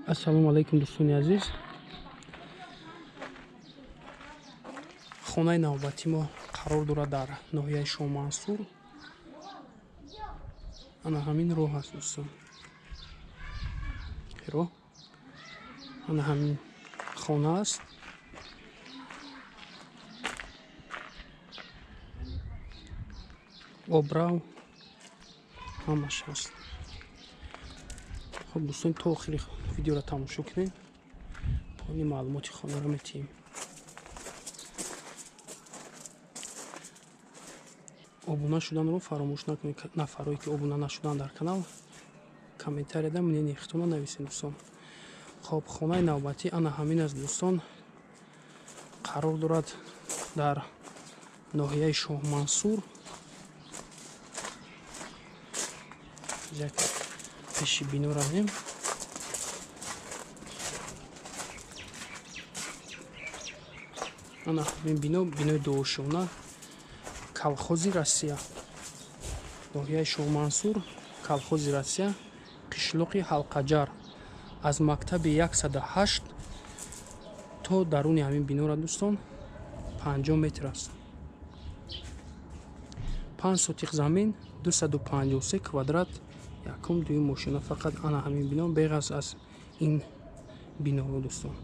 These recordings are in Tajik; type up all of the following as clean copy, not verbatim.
Ассалому алайкум дӯстони азиз. Хонаи навбатӣ мо қарор дорад дар ноҳияи Шоҳ Мансур. Ана ҳамин роҳ аст дӯстон. Роҳ. Ана ҳамин хона аст. Обрав ҳамаш аст. خب دوستان تا آخر ویدیو را تماشا کنید تا این معلومات خانه را میتیم. обуна шудан ро фаромӯш накунед. нафарое ки обуна нашудан дар канал комментарияда мнение худтона нависед дӯстон. хоб хонаи навбатӣ ана ҳамин аст дӯстон. қарор дорад дар ноҳияи Шоҳ Мансур. як пеши бино равем. ана ҳамин бино бинои дуошона колхози Россия. ноҳияи Шоҳ Мансур, колхози Россия, қишлоқи Ҳалқаҷар. аз мактаби 108 то даруни ҳамин бинора дӯстон 50 метр аст. 5 сотиқ замин, 253 квадрат, якум дуюм мошина. фақат ана ҳамин бино беғаз аз ин биноро дӯстон.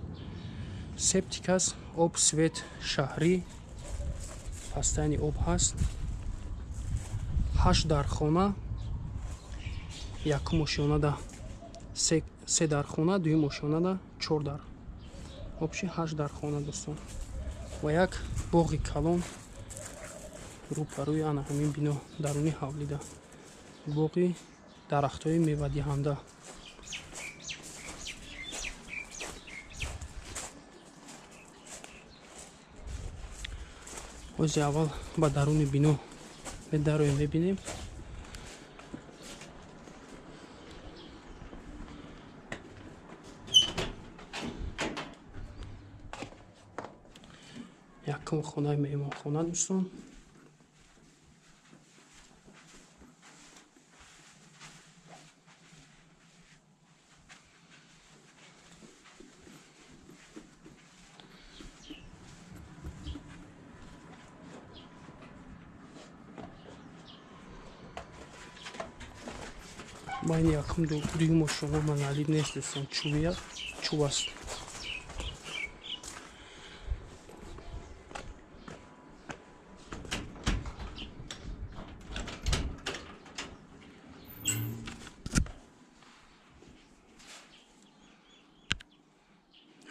септик аст, об свет шаҳрӣ, пастайни об ҳаст. 8 дар хона, якум ошёнада 3 дар хона, дуюм ошёнада 4 дар. обши 8 дар хона дӯстон. ва як боғи калон рӯпарӯи ана ҳамин бино даруни ҳавлида. боғи дарахтҳои мевадиҳанда. ҳози аввал ба даруни бино медароем, мебинем. якум хонаи меҳмонхона дӯстон. байни якум дуюм ошона маналид нест дӯстон. чӯб аст.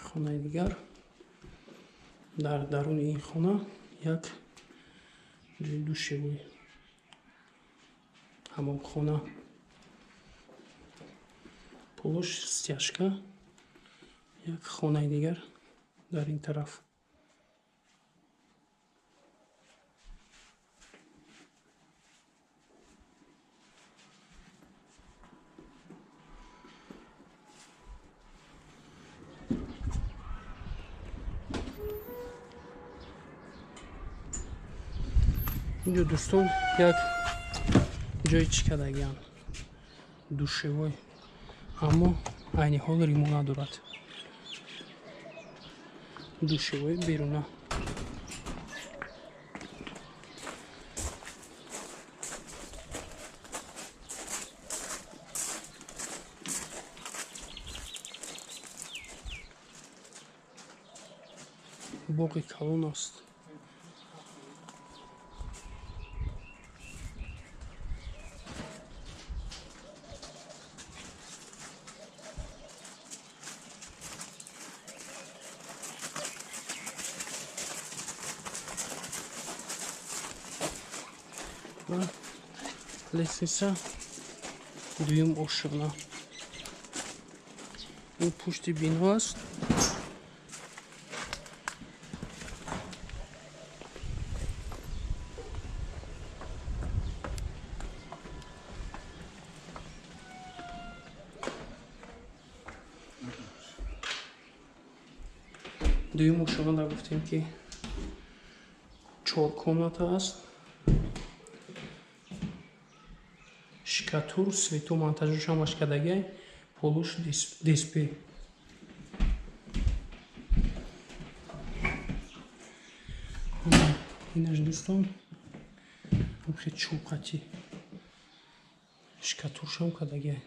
хонаи дигар. дар даруни ин хона як ҷои душевои ҳамомхона, полош, стяжка. як хонаи дигар дар ин тараф. инҷо дӯстон як ҷои чикадагиам душевой, аммо айни ҳол римо надорад. душевои беруна. боғи калон аст. лестница, дуюм ошона. ин пушти бино аст. дуюм ошона гуфтем ки 4 комната аст. шкатур, свету монтажуш ҳамаш кардагӣ, полуш, дисплей. инаш дӯстон хе чӯбқати шикатуршам кардагия.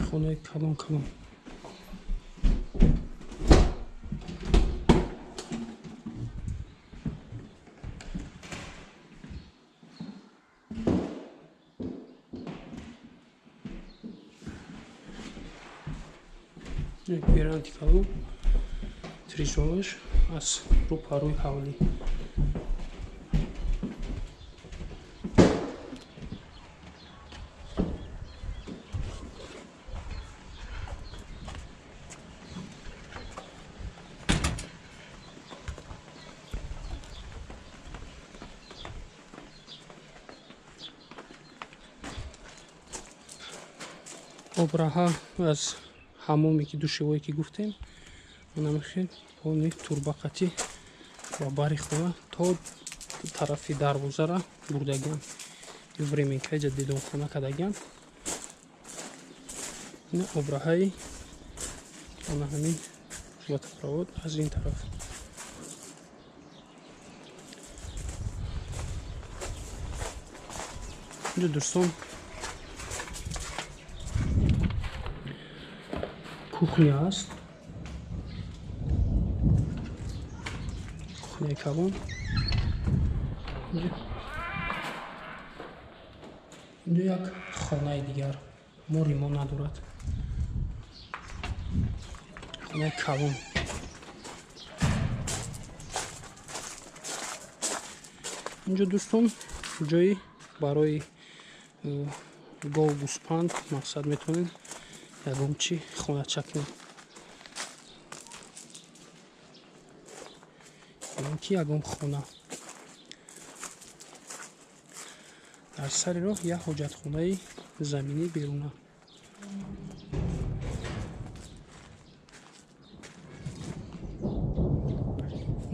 Хонаи калон калон. Веранти калон. Тризолаш аз рӯпарӯи ҳавлӣ. обраҳа аз ҳамоме ки душевое ки гуфтем анамихел они турбақатӣ ва бари хона то тарафи дарвозара бурдагиам временкаи ҷадидонхона кардагиам. ин обраҳаи ана ҳамин водопровод аз ин тараф. инҷо дӯстон кухня аст. кухняи калон. инҷо як хонаи дигар мори мо надорад. хонаи калон. инҷо дӯстон ҷои барои гов гӯспанд мақсад метавонед ягон чи хоначакӣ ки ягон хона. дар сари роҳ як ҳоҷатхонаи заминӣ беруна.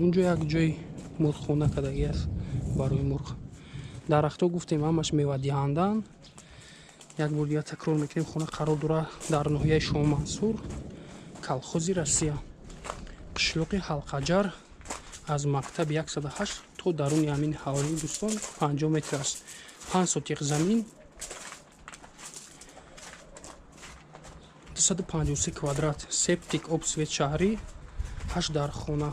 унҷо як ҷои мурғхона кардагӣ аст барои мурғ. дарахтҳо гуфтем ҳамаш мевадиҳандаанд. як бор дигар такрор мекунем, хона қарор дорад дар ноҳияи Шоҳ Мансур, колхози Россия, қишлоқи Ҳалқаҷар. аз мактаби 108 то даруни ҳамин ҳавлӣ дӯстон 50 метр аст. 5 сотиқ замин, 253 квадрат, септик, обсвет шаҳрӣ, 8 дар хона.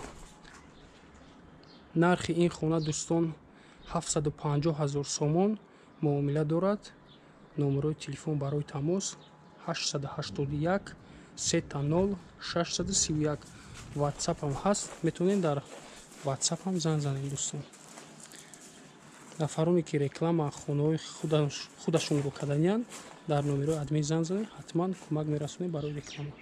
нархи ин хона дӯстон 750 000 сомон муомила дорад. номерои телефон барои тамос 881 30 631. ватсап ҳам ҳаст, метавонед дар ватсап ҳам занг занед дӯстон. нафароне ки реклама хонаҳои худашонро кардаянд дар номерои админ занг занед, ҳатман кӯмак мерасонем барои реклама.